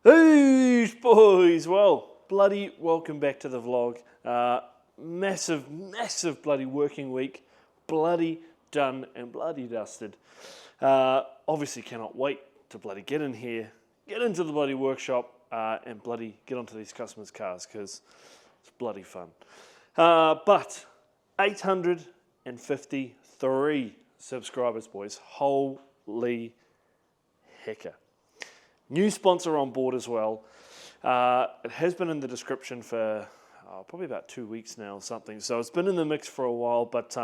Hey boys, well, bloody welcome back to the vlog. Massive bloody working week, bloody done and bloody dusted. Obviously cannot wait to bloody get in here, get into the bloody workshop and bloody get onto these customers' cars because it's bloody fun. But 853 subscribers, boys, holy hecker. New sponsor on board as well. It has been in the description for probably about 2 weeks now or something. So it's been in the mix for a while, but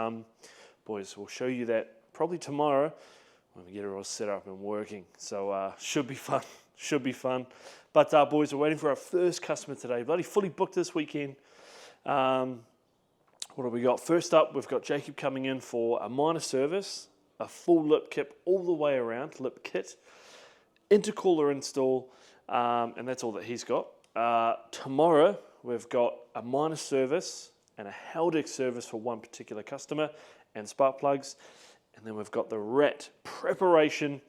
boys, we'll show you that probably tomorrow when we get it all set up and working. So should be fun, should be fun. But boys, we're waiting for our first customer today. Bloody fully booked this weekend. What have we got? First up, we've got Jacob coming in for a minor service, a full lip kit all the way around, lip kit. Intercooler install, and that's all that he's got. Tomorrow we've got a minor service and a Haldex service for one particular customer and spark plugs, and then we've got the rat preparation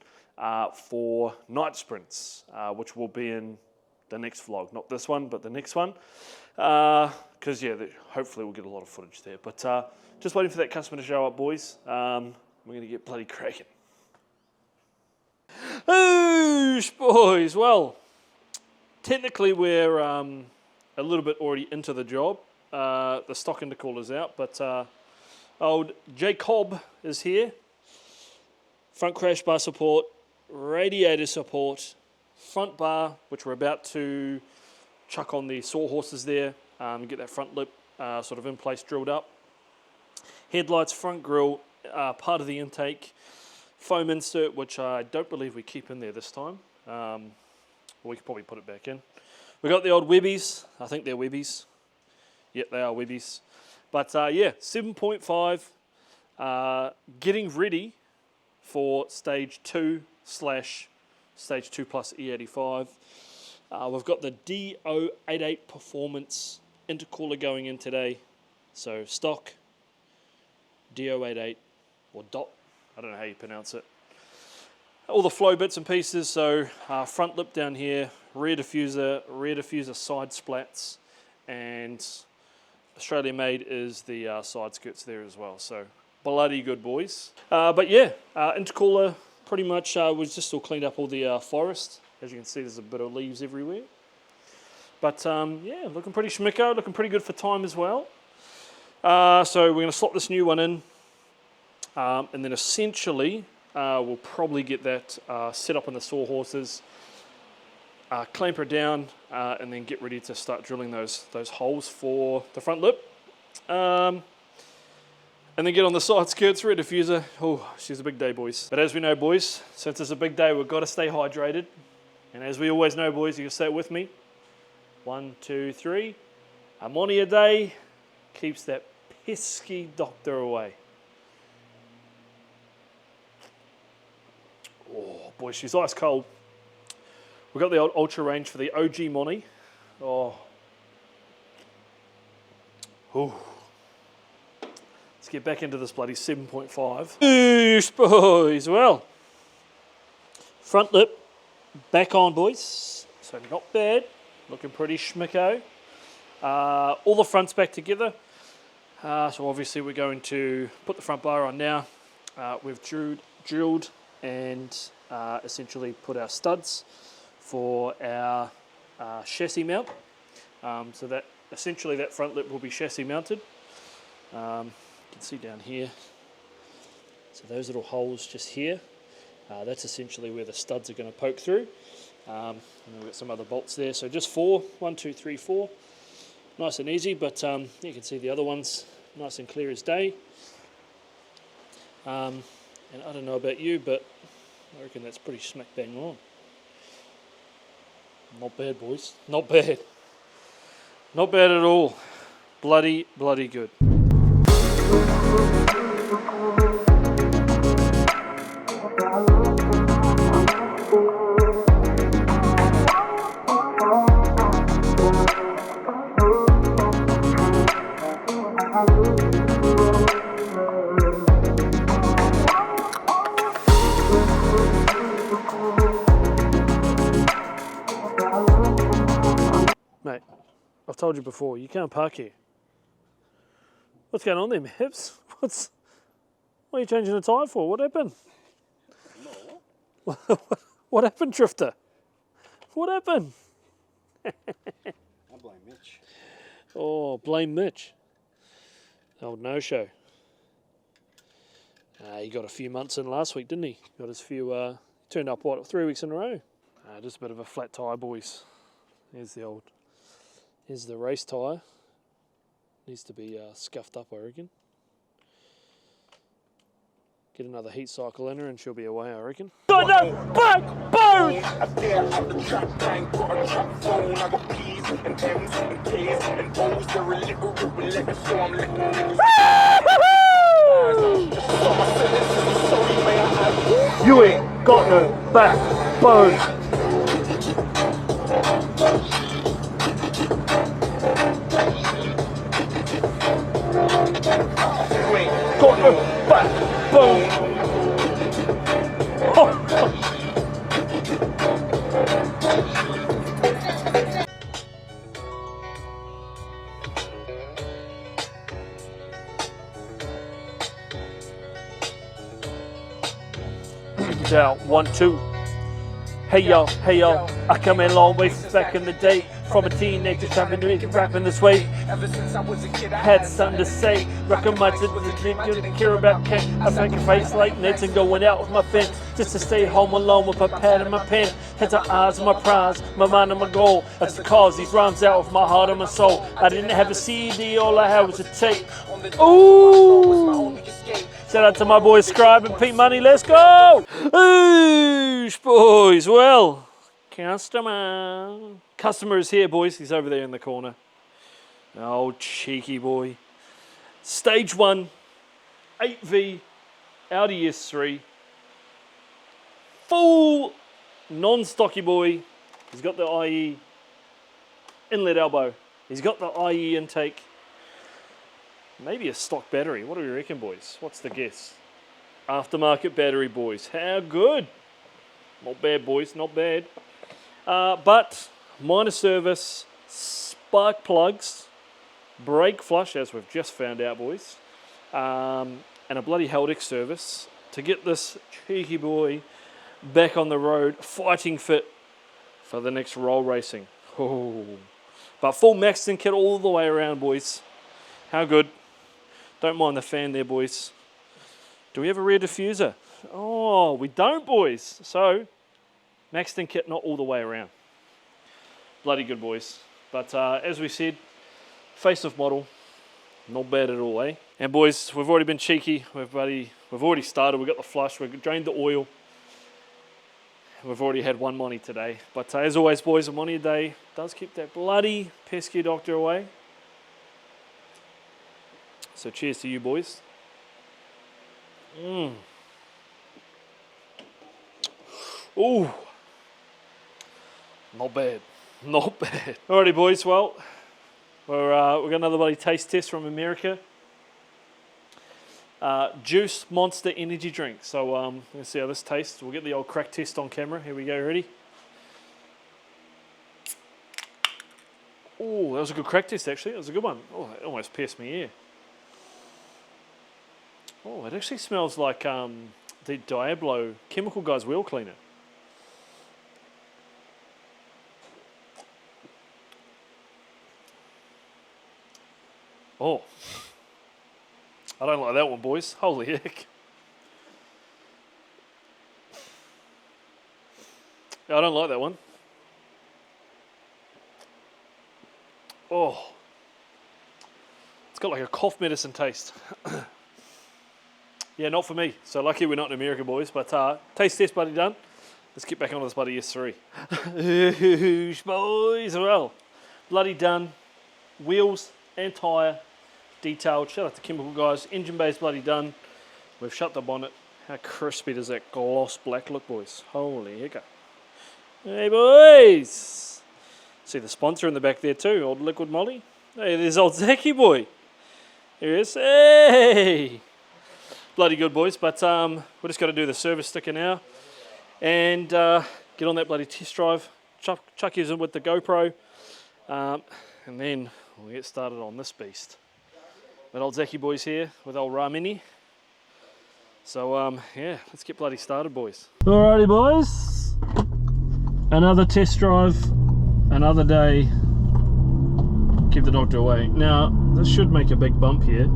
for night sprints, which will be in the next vlog, not this one but the next one, because yeah, hopefully we'll get a lot of footage there. But just waiting for that customer to show up, boys. We're going to get bloody cracking. Whoosh, boys, well, technically we're a little bit already into the job. The stock intercooler's out, but old Jacob is here. Front crash bar support, radiator support, front bar, which we're about to chuck on the sawhorses there, get that front lip sort of in place, drilled up. Headlights, front grille, part of the intake. Foam insert, which I don't believe we keep in there this time. We could probably put it back in. We got the old Webbies. I think they're Webbies. Yep, they are Webbies. But yeah, 7.5. Getting ready for stage 2 / stage 2 plus E85. We've got the DO88 Performance intercooler going in today. So stock DO88 or DOT. I don't know how you pronounce it. All the flow bits and pieces, so front lip down here, rear diffuser side splats, and Australian made is the side skirts there as well. So bloody good, boys. But yeah, intercooler pretty much was just all cleaned up all the forest. As you can see, there's a bit of leaves everywhere. But yeah, looking pretty schmicko, looking pretty good for time as well. So we're going to slot this new one in. And then essentially, we'll probably get that set up on the sawhorses, clamp her down, and then get ready to start drilling those holes for the front lip. And then get on the side skirts, rear diffuser. Oh, she's a big day, boys. But as we know, boys, since it's a big day, we've got to stay hydrated. And as we always know, boys, you can say it with me. 1, 2, 3. A money a day keeps that pesky doctor away. Oh, boy, she's ice cold. We've got the old Ultra range for the OG Money. Oh. Ooh. Let's get back into this bloody 7.5. Oosh, boys. Well, front lip back on, boys. So not bad. Looking pretty schmicko. All the fronts back together. So obviously we're going to put the front bar on now. We've drilled and essentially put our studs for our chassis mount. So that essentially that front lip will be chassis mounted. You can see down here. So those little holes just here, that's essentially where the studs are going to poke through. And then we've got some other bolts there. So just 4, 1, 2, 3, 4. Nice and easy, but you can see the other ones nice and clear as day. And I don't know about you, but I reckon that's pretty smack bang on. Not bad, boys. Not bad. Not bad at all. Bloody good. I've told you before, you can't park here. What's going on there, Maps? What are you changing the tyre for? What happened? What happened, Drifter? What happened? I blame Mitch. Oh, blame Mitch. Old no-show. He got a few months in last week, didn't he? Got his few, turned up, what, 3 weeks in a row? Just a bit of a flat tyre, boys. Here's the race tyre. Needs to be scuffed up, I reckon. Get another heat cycle in her and she'll be away, I reckon. Got no backbone! You ain't got no backbone! You ain't got no backbone! Out 1 2. Hey y'all, I come a long way since back in the day. From a teenager trying to rapping this way. Ever since I was a kid, I had something to say. Rockin' my tip with a dream, you didn't care about Ken. I sacrifice like Nets and going out with my friends just to stay home alone with a pad and my pen. Heads and eyes on my prize, my mind and my goal. That's the cause these rhymes out with my heart and my soul. I didn't have a CD, all I had was a tape. Ooh! Shout out to my boy Scribe and Pete Money, let's go! Oosh, boys, well, Customer is here, boys, he's over there in the corner. Oh, cheeky boy. Stage 1, 8V, Audi S3. Full, non-stocky boy. He's got the IE inlet elbow. He's got the IE intake. Maybe a stock battery. What do we reckon, boys? What's the guess? Aftermarket battery, boys. How good? Not bad, boys. Not bad. But minor service, spark plugs, brake flush, as we've just found out, boys, and a bloody Heldex service to get this cheeky boy back on the road, fighting fit for the next roll racing. Oh. But full Maxton kit all the way around, boys. How good? Don't mind the fan there, boys. Do we have a rear diffuser? Oh, we don't, boys. So, Maxton kit not all the way around. Bloody good, boys. But as we said, face-off model, not bad at all, eh? And boys, we've already been cheeky. We've already started. We've got the flush. We've drained the oil. We've already had one Monty today. But as always, boys, a Monty a day does keep that bloody pesky doctor away. So cheers to you, boys. Ooh. Not bad. Not bad. Alrighty, boys. Well, we've got another bloody taste test from America. Juice Monster energy drink. So let's see how this tastes. We'll get the old crack test on camera. Here we go. Ready? Oh, that was a good crack test, actually. That was a good one. Oh, it almost pierced my ear. Oh, it actually smells like the Diablo Chemical Guy's wheel cleaner. Oh, I don't like that one, boys. Holy heck. I don't like that one. Oh, it's got like a cough medicine taste. Yeah, not for me. So lucky we're not in America, boys. But taste test, bloody done. Let's get back onto this bloody S3. Boys, well, bloody done. Wheels and tyre detailed. Shout out to Chemical Guys. Engine bay's bloody done. We've shut the bonnet. How crispy does that gloss black look, boys? Holy heck. Hey, boys. See the sponsor in the back there too, old Liquid Molly. Hey, there's old Zachy boy. Here he is. Hey. Bloody good, boys, but we're just got to do the service sticker now and get on that bloody test drive. Chuck is in with the GoPro. And then we'll get started on this beast. That old Zachy boy's here with old Ramini. So yeah, let's get bloody started, boys. Alrighty, boys. Another test drive, another day. Keep the doctor away. Now, this should make a big bump here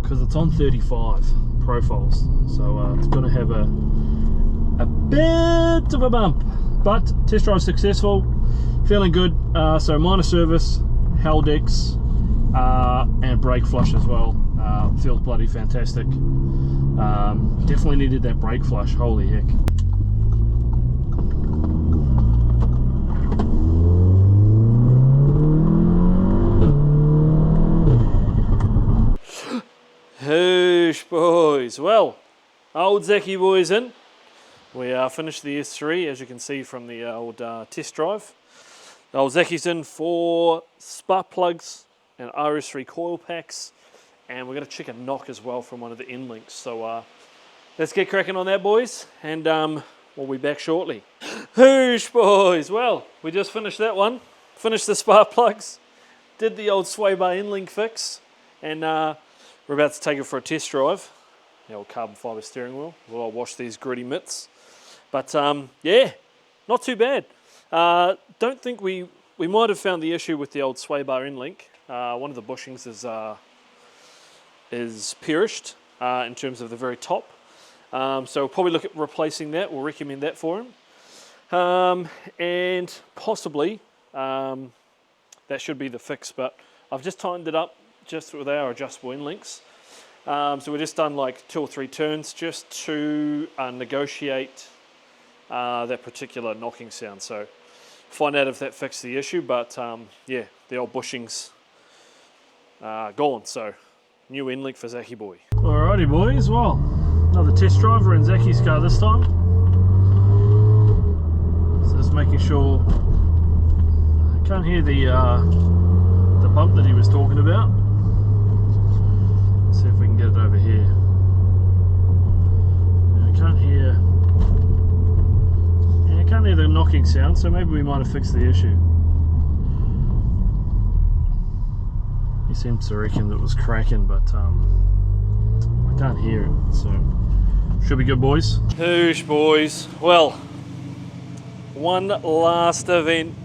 because it's on 35 profiles. So it's going to have a bit of a bump. But test drive successful, feeling good. So minor service, Haldex, and brake flush as well. Feels bloody fantastic. Definitely needed that brake flush, holy heck. Hoosh, boys. Well, old Zachy boys in. We finished the S3, as you can see from the old test drive. The old Zachy's in for spark plugs and RS3 coil packs, and we're going to check a knock as well from one of the end links. So let's get cracking on that, boys, and we'll be back shortly. Hoosh, boys. Well, we just finished that one. Finished the spark plugs, did the old sway bar end link fix, and we're about to take it for a test drive. The old carbon fibre steering wheel. We'll wash these gritty mitts. But yeah, not too bad. Don't think we might have found the issue with the old sway bar end link. One of the bushings is perished in terms of the very top. So we'll probably look at replacing that. We'll recommend that for him. And possibly that should be the fix. But I've just tightened it up just with our adjustable end links. So we've just done like 2 or 3 turns just to negotiate that particular knocking sound. So find out if that fixed the issue, but yeah, the old bushings gone. So new end link for Zachy boy. Alrighty, boys. Well, another test drive. We're in Zachy's car this time. So just making sure I can't hear the bump that he was talking about. See if we can get it over here. I can't hear the knocking sound, so maybe we might have fixed the issue. He seems to reckon that it was cracking, but I can't hear it, so should be good, boys. Whoosh, boys. Well, one last event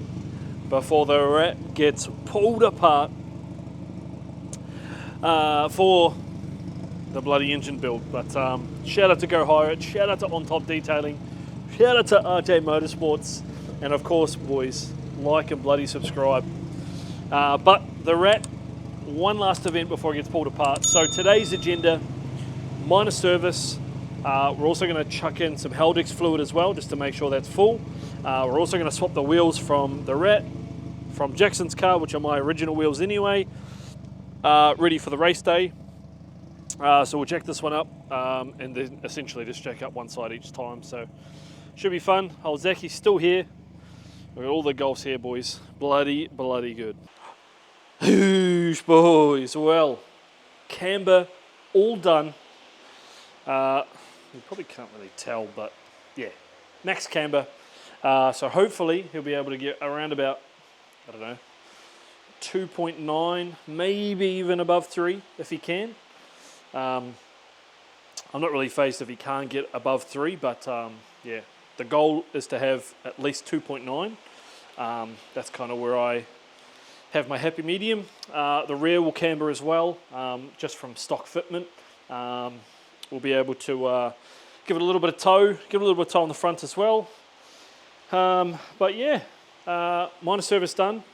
before the rat gets pulled apart for the bloody engine build. But shout out to Go Hire It, shout out to On Top Detailing, shout out to RJ Motorsports, and of course, boys, like and bloody subscribe. But the rat, one last event before it gets pulled apart. So today's agenda, minor service. We're also going to chuck in some Haldex fluid as well, just to make sure that's full. We're also going to swap the wheels from the rat, from Jackson's car, which are my original wheels anyway, ready for the race day. So we'll jack this one up and then essentially just jack up one side each time. So should be fun. Old Zachy's still here. We've got all the Golfs here, boys. Bloody good. Whoosh, boys. Well, camber all done. You probably can't really tell, but yeah, max camber. So hopefully he'll be able to get around about, I don't know, 2.9, maybe even above 3 if he can. I'm not really phased if he can't get above 3, but yeah, the goal is to have at least 2.9. That's kind of where I have my happy medium. The rear will camber as well, just from stock fitment. We'll be able to give it a little bit of toe, give it a little bit of toe on the front as well. But yeah, minor service done.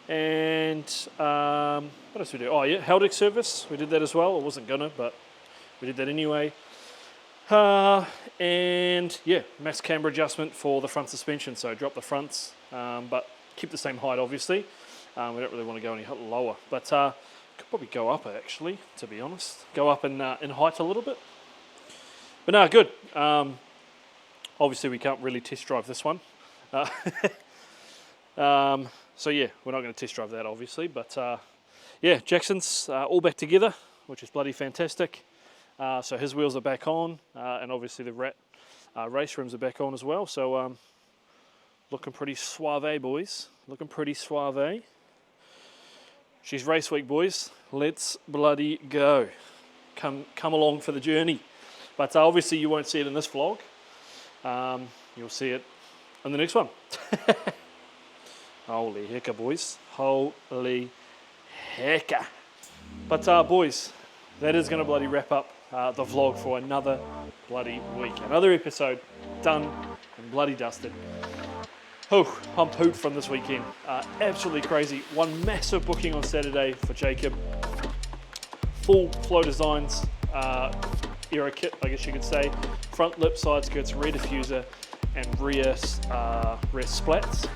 And what else we do? Oh yeah, Haldex service. We did that as well. I wasn't gonna, but we did that anyway. And yeah, max camber adjustment for the front suspension. So drop the fronts, but keep the same height, obviously. We don't really want to go any lower, but could probably go up actually, to be honest. Go up in height a little bit. But no, good. Obviously, we can't really test drive this one. So yeah, we're not going to test drive that, obviously. But yeah, Jackson's all back together, which is bloody fantastic. So his wheels are back on, and obviously the rat race rims are back on as well. So looking pretty suave, boys. Looking pretty suave. She's race week, boys. Let's bloody go. Come along for the journey. But obviously you won't see it in this vlog. You'll see it in the next one. Holy hecka, boys. Holy hecka. But boys, that is going to bloody wrap up the vlog for another bloody week. Another episode done and bloody dusted. Oh, I'm pooped from this weekend. Absolutely crazy. One massive booking on Saturday for Jacob. Full Flow Designs era kit, I guess you could say. Front lip, side skirts, rear diffuser, and rear splats.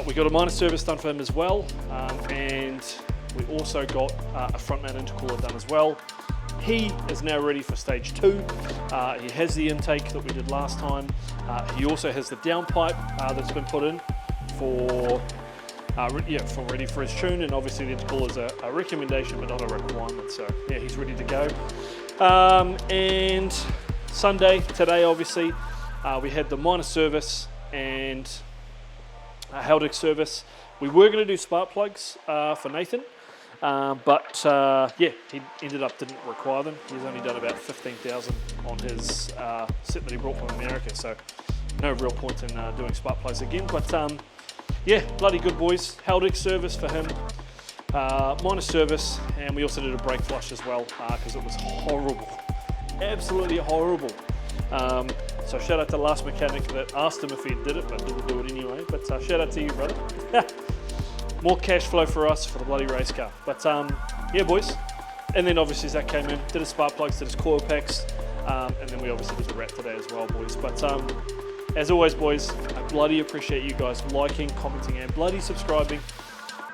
We got a minor service done for him as well, and we also got a front mount intercooler done as well. He is now ready for stage 2. He has the intake that we did last time. He also has the downpipe that's been put in for ready for his tune, and obviously the intercooler is a recommendation but not a requirement. So yeah, he's ready to go. And Sunday, today obviously, we had the minor service and a Haldex service. We were going to do spark plugs for Nathan. But yeah, he ended up didn't require them. He's only done about 15,000 on his set that he brought from America, so no real point in doing spark plugs again. But yeah, bloody good, boys. Haldex service for him, minor service, and we also did a brake flush as well because it was horrible, absolutely horrible. So shout out to the last mechanic that asked him if he did it, but didn't do it anyway. But shout out to you, brother. More cash flow for us for the bloody race car. But yeah, boys. And then obviously Zach came in, did his spark plugs, did his coil packs, and then we obviously did the wrap today as well, boys. But as always, boys, I bloody appreciate you guys liking, commenting, and bloody subscribing.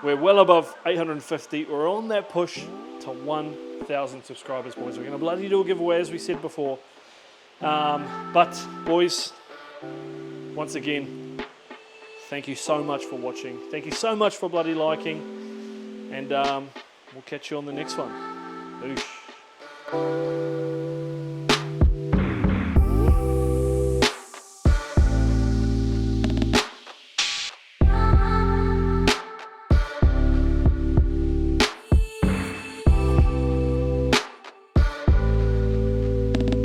We're well above 850. We're on that push to 1,000 subscribers, boys. We're going to bloody do a giveaway, as we said before. But boys, once again, thank you so much for watching. Thank you so much for bloody liking. And we'll catch you on the next one. Boosh.